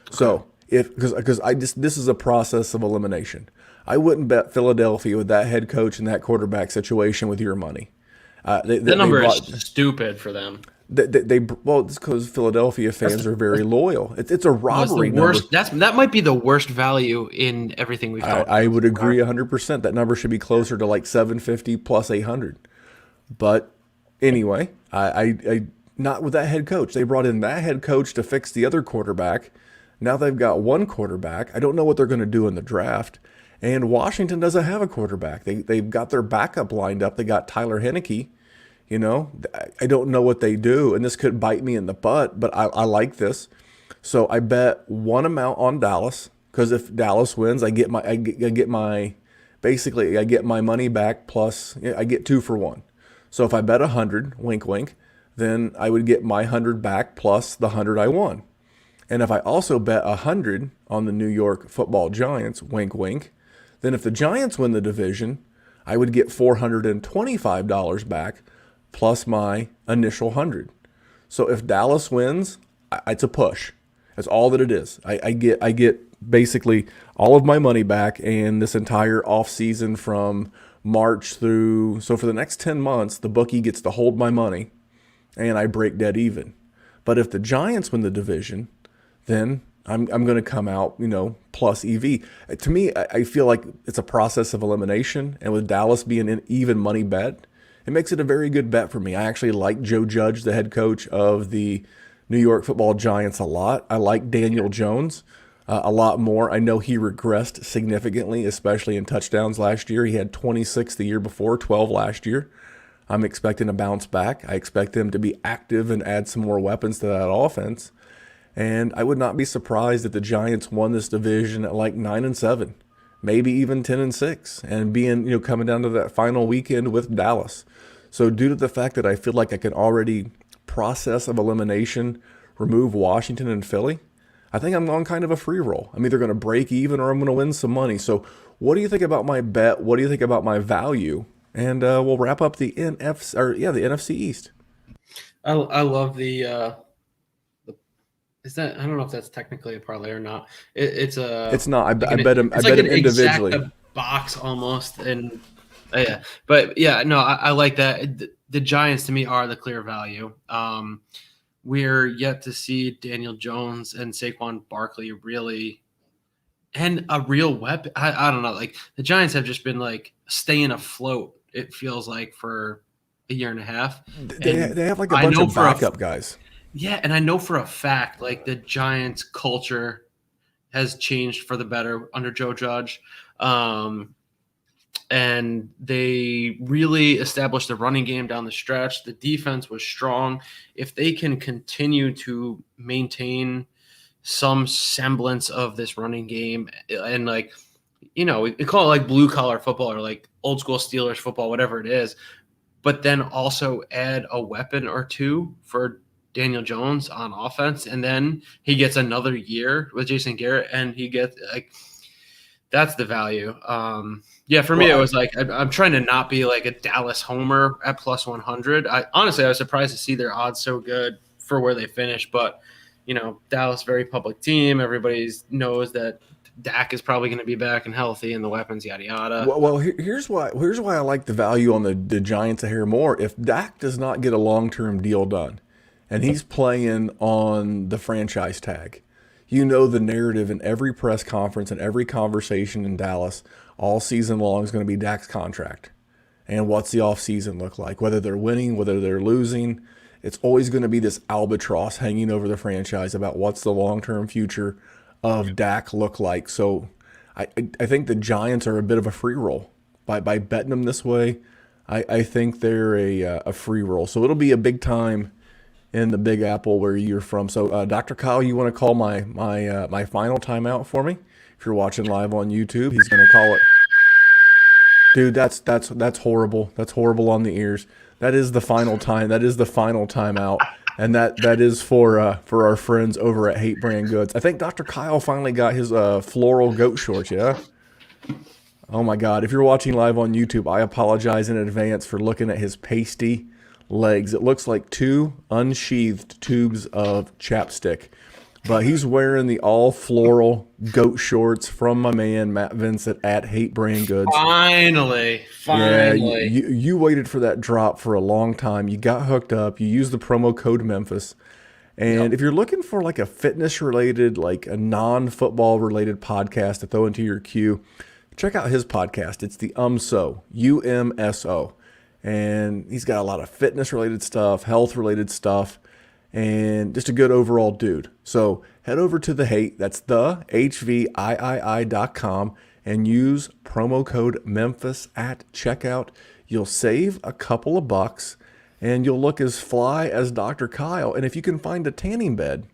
Okay. So this is a process of elimination. I wouldn't bet Philadelphia with that head coach and that quarterback situation with your money. The number is stupid for them. It's because Philadelphia fans are very loyal. It's a robbery number. That might be the worst value in everything we've talked about. I would agree 100%. That number should be closer to like 750 plus 800. But anyway, I not with that head coach. They brought in that head coach to fix the other quarterback. Now they've got one quarterback. I don't know what they're going to do in the draft. And Washington doesn't have a quarterback. They've got their backup lined up. They got Tyler Heineke. I don't know what they do, and this could bite me in the butt, but I like this. So I bet one amount on Dallas, because if Dallas wins, I get my money back plus I get 2 for 1. So if I bet 100, wink wink, then I would get my 100 back plus the 100 I won. And if I also bet 100 on the New York Football Giants, wink wink, then if the Giants win the division, I would get $425 back plus my initial 100. So if Dallas wins, it's a push. That's all that it is. I get basically all of my money back, and this entire off season from March through. So for the next 10 months, the bookie gets to hold my money, and I break dead even. But if the Giants win the division, then I'm going to come out, plus EV. To me, I feel like it's a process of elimination, and with Dallas being an even money bet, it makes it a very good bet for me. I actually like Joe Judge, the head coach of the New York Football Giants, a lot. I like Daniel Jones a lot more. I know he regressed significantly, especially in touchdowns last year. He had 26 the year before, 12 last year. I'm expecting a bounce back. I expect them to be active and add some more weapons to that offense. And I would not be surprised if the Giants won this division at like 9-7, maybe even 10-6, and being, coming down to that final weekend with Dallas. So due to the fact that I feel like I can already process of elimination remove Washington and Philly, I think I'm on kind of a free roll. I'm either going to break even or I'm going to win some money. So what do you think about my bet? What do you think about my value? And we'll wrap up the NFC East. I love the is that, I don't know if that's technically a parlay or not. It's not. I bet him individually. Exact box almost, and yeah. But yeah, no, I like that. The Giants to me are the clear value. We're yet to see Daniel Jones and Saquon Barkley really, and a real weapon. I don't know. Like the Giants have just been like staying afloat. It feels like for a year and a half. They have like a bunch of backup guys. Yeah, and I know for a fact, like the Giants' culture has changed for the better under Joe Judge, and they really established the running game down the stretch. The defense was strong. If they can continue to maintain some semblance of this running game, and we call it like blue collar football or like old school Steelers football, whatever it is, but then also add a weapon or two for Daniel Jones on offense, and then he gets another year with Jason Garrett, and he gets that's the value. For me, it was like I'm trying to not be like a Dallas homer at plus 100. I was surprised to see their odds so good for where they finished, but Dallas, very public team. Everybody knows that Dak is probably going to be back and healthy, and the weapons, yada yada. Well, here's why I like the value on the Giants a hair more. If Dak does not get a long-term deal done, and he's playing on the franchise tag, the narrative in every press conference and every conversation in Dallas all season long is going to be Dak's contract. And what's the offseason look like? Whether they're winning, whether they're losing, it's always going to be this albatross hanging over the franchise about what's the long-term future of Dak look like. So I think the Giants are a bit of a free roll by betting them this way. I think they're a free roll, so it'll be a big time in the Big Apple where you're from. So, Dr. Kyle, you want to call my final timeout for me? If you're watching live on YouTube, he's going to call it. Dude, that's horrible. That's horrible on the ears. That is the final time. That is the final timeout, and that is for our friends over at Hate Brand Goods. I think Dr. Kyle finally got his floral goat shorts. Yeah. Oh my God! If you're watching live on YouTube, I apologize in advance for looking at his pasty legs. It looks like two unsheathed tubes of chapstick. But he's wearing the all floral goat shorts from my man Matt Vincent at Hate Brand Goods. Finally. Yeah, you waited for that drop for a long time. You got hooked up. You used the promo code Memphis. And if you're looking for like a fitness related, like a non-football related podcast to throw into your queue, check out his podcast. It's the UMSO. And he's got a lot of fitness related stuff, health related stuff, and just a good overall dude. So head over to the Hate, that's the HVIII.com, and use promo code Memphis at checkout. You'll save a couple of bucks, and you'll look as fly as Dr. Kyle. And if you can find a tanning bed,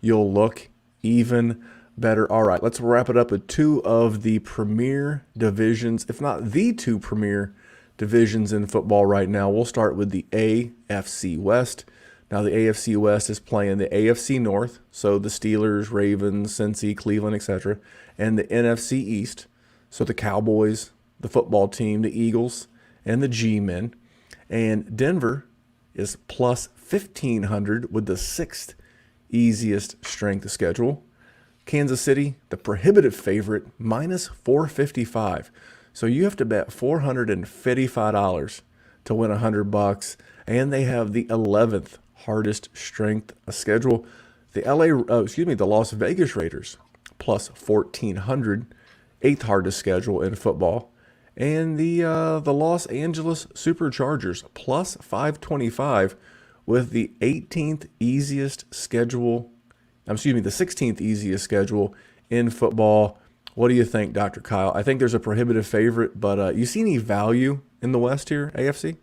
you'll look even better. All right, let's wrap it up with two of the premier divisions, if not the two premier divisions in football right now. We'll start with the AFC West. Now, the AFC West is playing the AFC North, so the Steelers, Ravens, Cincy, Cleveland, etc., and the NFC East, so the Cowboys, the football team, the Eagles, and the G-Men. And Denver is plus 1,500 with the sixth easiest strength of schedule. Kansas City, the prohibitive favorite, minus 455. So you have to bet $455 to win $100, and they have the 11th hardest strength schedule. The the Las Vegas Raiders plus 1,400, eighth hardest schedule in football, and the Los Angeles Superchargers plus 525 with the 18th easiest schedule. The 16th easiest schedule in football. What do you think, Dr. Kyle? I think there's a prohibitive favorite, but you see any value in the West here, AFC?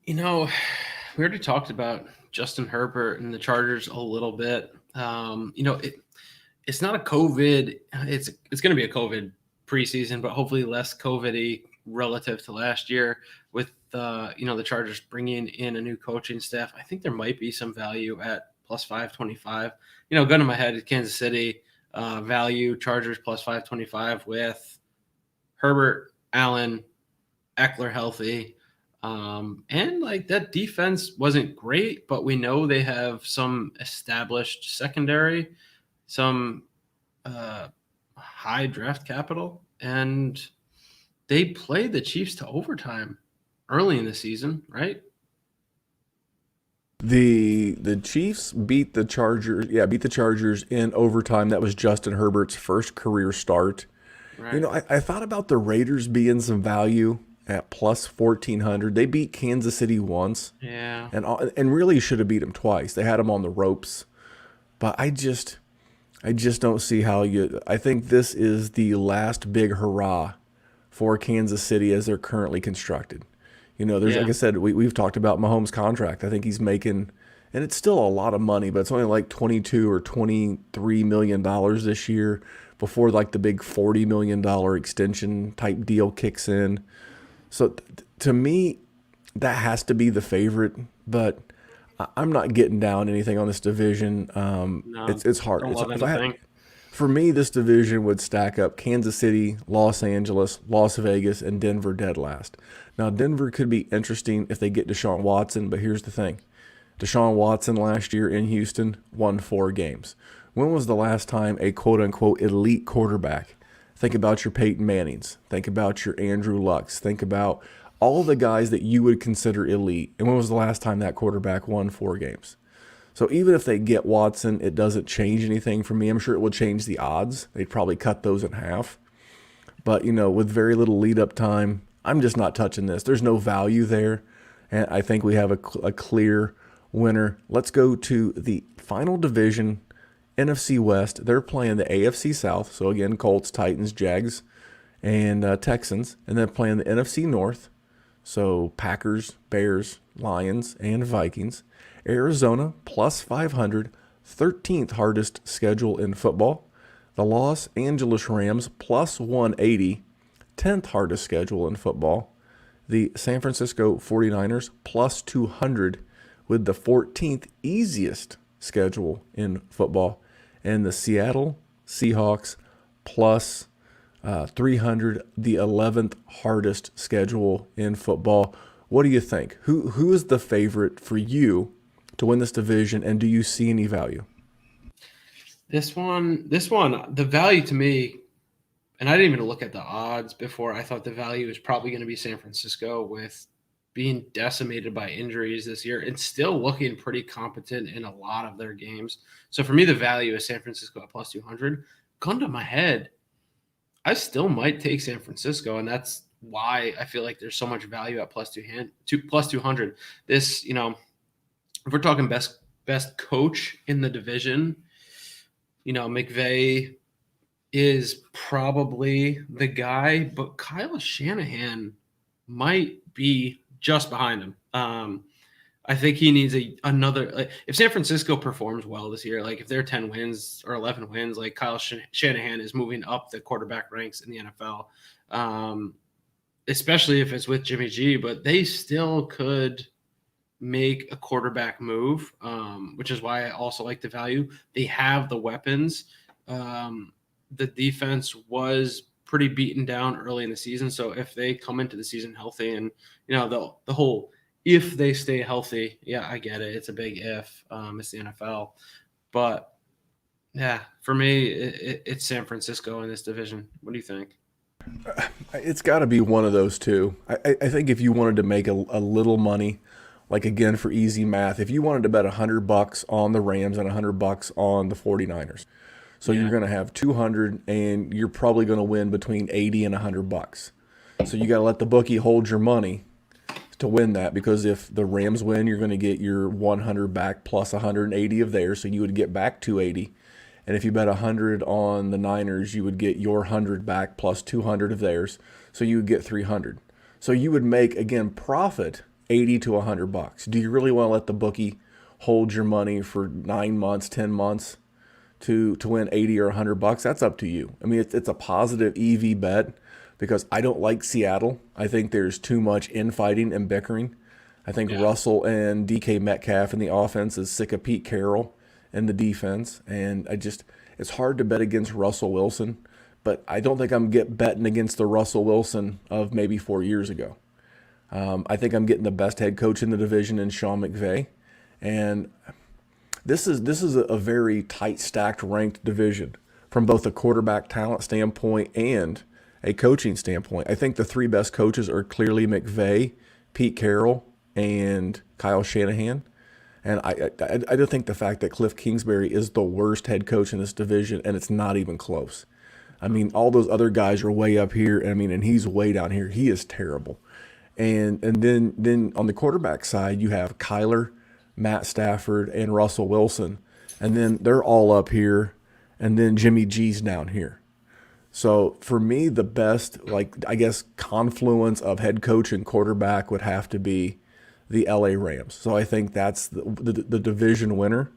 We already talked about Justin Herbert and the Chargers a little bit. It's not a COVID. It's going to be a COVID preseason, but hopefully less COVID-y relative to last year with the Chargers bringing in a new coaching staff. I think there might be some value at plus 525. Gun in my head is Kansas City value, Chargers plus 525 with Herbert, Allen, Eckler healthy. And like that defense wasn't great, but we know they have some established secondary, some high draft capital, and they played the Chiefs to overtime early in the season, right? The Chiefs beat the Chargers in overtime. That was Justin Herbert's first career start. Right. I thought about the Raiders being some value at plus 1,400. They beat Kansas City once. Yeah. And really should have beat them twice. They had them on the ropes. But I just don't see how I think this is the last big hurrah for Kansas City as they're currently constructed. Like I said, we've talked about Mahomes' contract. I think he's making, and it's still a lot of money, but it's only like $22 or $23 million this year before like the big $40 million extension type deal kicks in. So to me, that has to be the favorite, but I'm not getting down anything on this division. It's hard. For me, this division would stack up Kansas City, Los Angeles, Las Vegas, and Denver dead last. Now, Denver could be interesting if they get Deshaun Watson, but here's the thing. Deshaun Watson last year in Houston won 4 games. When was the last time a quote-unquote elite quarterback? Think about your Peyton Mannings. Think about your Andrew Lucks. Think about all the guys that you would consider elite. And when was the last time that quarterback won 4 games? So even if they get Watson, it doesn't change anything for me. I'm sure it will change the odds. They'd probably cut those in half. But, with very little lead-up time, I'm just not touching this. There's no value there. And I think we have a clear winner. Let's go to the final division NFC West, they're playing the AFC South. So again, Colts, Titans, Jags, and Texans. And then playing the NFC North. So Packers, Bears, Lions, and Vikings. Arizona plus 500, 13th hardest schedule in football. The Los Angeles Rams plus 180, 10th hardest schedule in football. The San Francisco 49ers plus 200 with the 14th easiest schedule in football. And the Seattle Seahawks plus 300, the 11th hardest schedule in football. What do you think? Who is the favorite for you to win this division, and do you see any value? This one, the value to me, and I didn't even look at the odds before. I thought the value is probably going to be San Francisco with being decimated by injuries this year and still looking pretty competent in a lot of their games. So for me, the value is San Francisco at plus 200. Gun to my head, I still might take San Francisco, and that's why I feel like there's so much value at plus 200. This, if we're talking best coach in the division, McVay is probably the guy, but Kyle Shanahan might be just behind him. I think he needs another. If San Francisco performs well this year, like if they're 10 wins or 11 wins, like Kyle Shanahan is moving up the quarterback ranks in the NFL, especially if it's with Jimmy G. But they still could make a quarterback move, which is why I also like the value. They have the weapons. The defense was pretty beaten down early in the season. So if they come into the season healthy and, the whole, if they stay healthy, yeah, I get it. It's a big if. It's the NFL. But, yeah, for me, it's San Francisco in this division. What do you think? It's got to be one of those two. I think if you wanted to make a little money, like again for easy math, if you wanted to bet $100 on the Rams and $100 on the 49ers, so you're going to have 200, and you're probably going to win between 80 and $100. So you got to let the bookie hold your money to win that, because if the Rams win, you're going to get your 100 back plus 180 of theirs, so you would get back 280. And if you bet 100 on the Niners, you would get your 100 back plus 200 of theirs, so you would get 300. So you would make, again, profit 80 to $100. Do you really want to let the bookie hold your money for 9 months, 10 months to win 80 or $100? That's up to you. I mean, it's a positive EV bet, because I don't like Seattle. I think there's too much infighting and bickering. I think Russell and DK Metcalf in the offense is sick of Pete Carroll in the defense, and it's hard to bet against Russell Wilson, but I don't think I'm betting against the Russell Wilson of maybe 4 years ago. I think I'm getting the best head coach in the division in Sean McVay, and this is a very tight, stacked, ranked division from both a quarterback talent standpoint and a coaching standpoint. I think the three best coaches are clearly McVay, Pete Carroll, and Kyle Shanahan. And I don't think the fact that Cliff Kingsbury is the worst head coach in this division, and it's not even close. I mean, all those other guys are way up here. And he's way down here. He is terrible. And then on the quarterback side, you have Kyler, Matt Stafford, and Russell Wilson. And then they're all up here. And then Jimmy G's down here. So for me, the best, confluence of head coach and quarterback would have to be the LA Rams. So I think that's the division winner.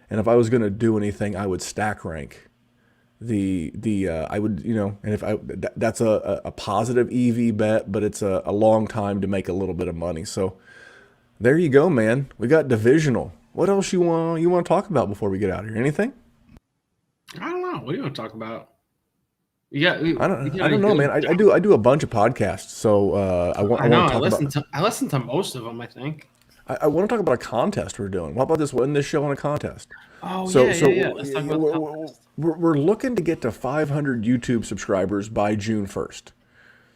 And if I was going to do anything, I would stack rank I would, and if that's a positive EV bet, but it's a long time to make a little bit of money. So there you go, man. We got divisional. What else you want to talk about before we get out of here? Anything? I don't know. What do you want to talk about? Yeah, I don't know, man. I do a bunch of podcasts, so I listen to most of them. I think I want to talk about a contest we're doing. What about this show on a contest? Oh, yeah. Let's talk about the contest. We're looking to get to 500 YouTube subscribers by June 1st.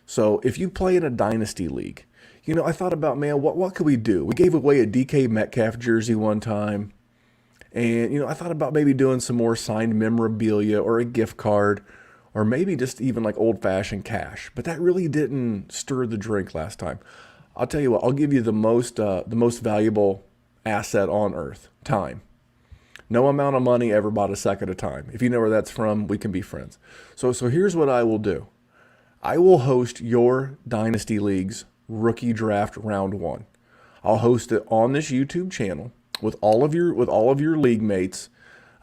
So if you play in a dynasty league, I thought about, man, what could we do? We gave away a DK Metcalf jersey one time, and I thought about maybe doing some more signed memorabilia or a gift card, or maybe just even like old-fashioned cash. But that really didn't stir the drink last time. I'll tell you what, I'll give you the most valuable asset on earth, time. No amount of money ever bought a sack at a time. If you know where that's from, we can be friends. So here's what I will do. I will host your Dynasty League's rookie draft round one. I'll host it on this YouTube channel with all of your league mates,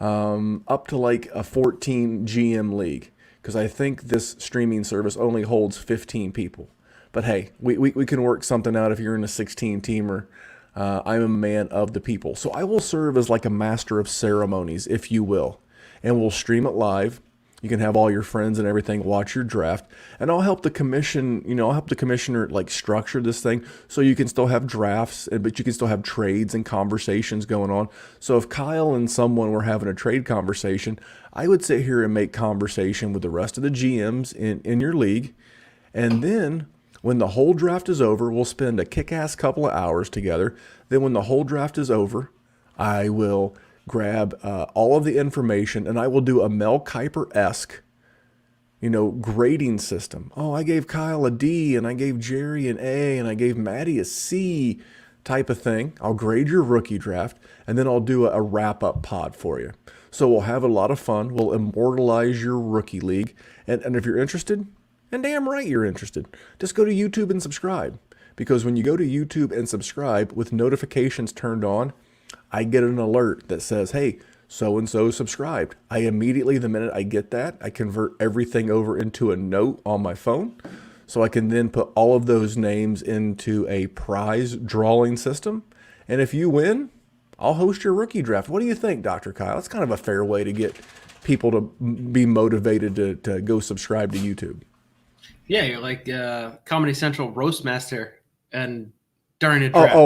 up to like a 14 GM league, because I think this streaming service only holds 15 people. But hey, we can work something out if you're in a 16 teamer. I'm a man of the people. So I will serve as like a master of ceremonies, if you will. And we'll stream it live. You can have all your friends and everything watch your draft. And I'll help the commissioner like structure this thing so you can still have drafts, but you can still have trades and conversations going on. So if Kyle and someone were having a trade conversation, I would sit here and make conversation with the rest of the GMs in your league. And then when the whole draft is over, we'll spend a kick-ass couple of hours together. Then when the whole draft is over, I will grab all of the information and I will do a Mel Kiper-esque, grading system. Oh, I gave Kyle a D and I gave Jerry an A and I gave Maddie a C type of thing. I'll grade your rookie draft and then I'll do a wrap-up pod for you. So we'll have a lot of fun. We'll immortalize your rookie league. And if you're interested, and damn right you're interested, just go to YouTube and subscribe. Because when you go to YouTube and subscribe with notifications turned on, I get an alert that says, hey, so-and-so subscribed. I immediately, the minute I get that, I convert everything over into a note on my phone. So I can then put all of those names into a prize drawing system. And if you win, I'll host your rookie draft. What do you think, Dr. Kyle? It's kind of a fair way to get people to be motivated to go subscribe to YouTube. Yeah, you're like Comedy Central roast master and during a draft.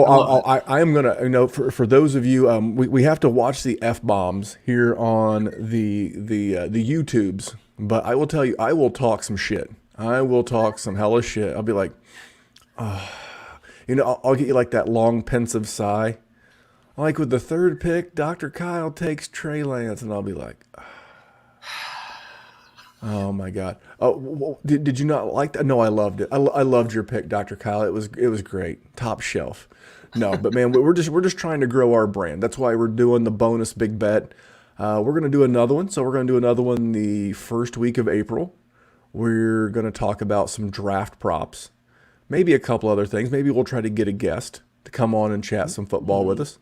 I am gonna, for those of you, we have to watch the F-bombs here on the YouTubes, but I will tell you, I will talk some shit. I will talk some hella shit. I'll be like, I'll get you like that long pensive sigh. Like with the third pick, Dr. Kyle takes Trey Lance, and I'll be like, oh my God. Oh, did you not like that? No, I loved it. I loved your pick, Dr. Kyle. It was great. Top shelf. No, but man, we're just trying to grow our brand. That's why we're doing the bonus big bet. We're going to do another one. So we're going to do another one the first week of April. We're going to talk about some draft props, maybe a couple other things. Maybe we'll try to get a guest to come on and chat some football with us.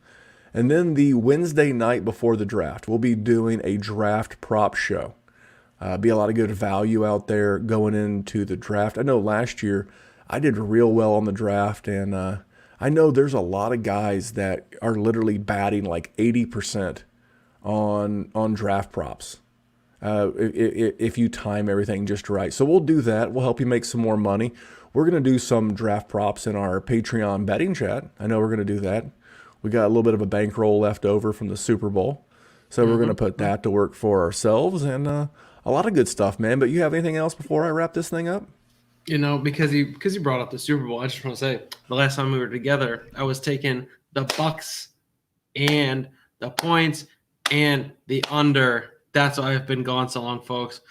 And then the Wednesday night before the draft, we'll be doing a draft prop show. Be a lot of good value out there going into the draft. I know last year I did real well on the draft, and I know there's a lot of guys that are literally batting like 80% on draft props if you time everything just right. So we'll do that. We'll help you make some more money. We're going to do some draft props in our Patreon betting chat. I know we're going to do that. We got a little bit of a bankroll left over from the Super Bowl. So we're going to put that to work for ourselves, and a lot of good stuff, man. But you have anything else before I wrap this thing up? Because you brought up the Super Bowl, I just want to say the last time we were together, I was taking the Bucks and the points and the under. That's why I've been gone so long, folks.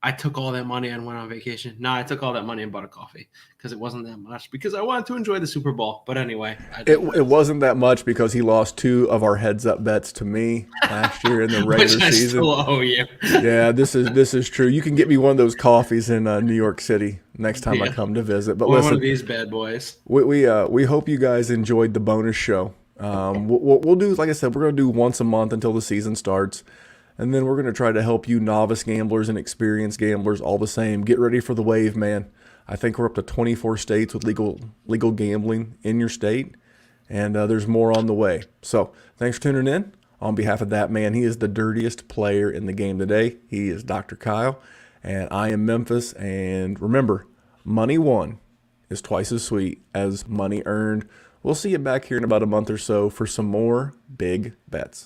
I took all that money and went on vacation. No, I took all that money and bought a coffee because it wasn't that much, because I wanted to enjoy the Super Bowl. But anyway, it wasn't that much because he lost 2 of our heads-up bets to me last year in the regular Which I season. Still owe you. Yeah, this is true. You can get me one of those coffees in New York City next time I come to visit. But listen, one of these bad boys. We hope you guys enjoyed the bonus show. We'll do, like I said, we're going to do once a month until the season starts. And then we're going to try to help you novice gamblers and experienced gamblers all the same. Get ready for the wave, man. I think we're up to 24 states with legal gambling in your state. And there's more on the way. So thanks for tuning in. On behalf of that man, he is the dirtiest player in the game today. He is Dr. Kyle. And I am Memphis. And remember, money won is twice as sweet as money earned. We'll see you back here in about a month or so for some more big bets.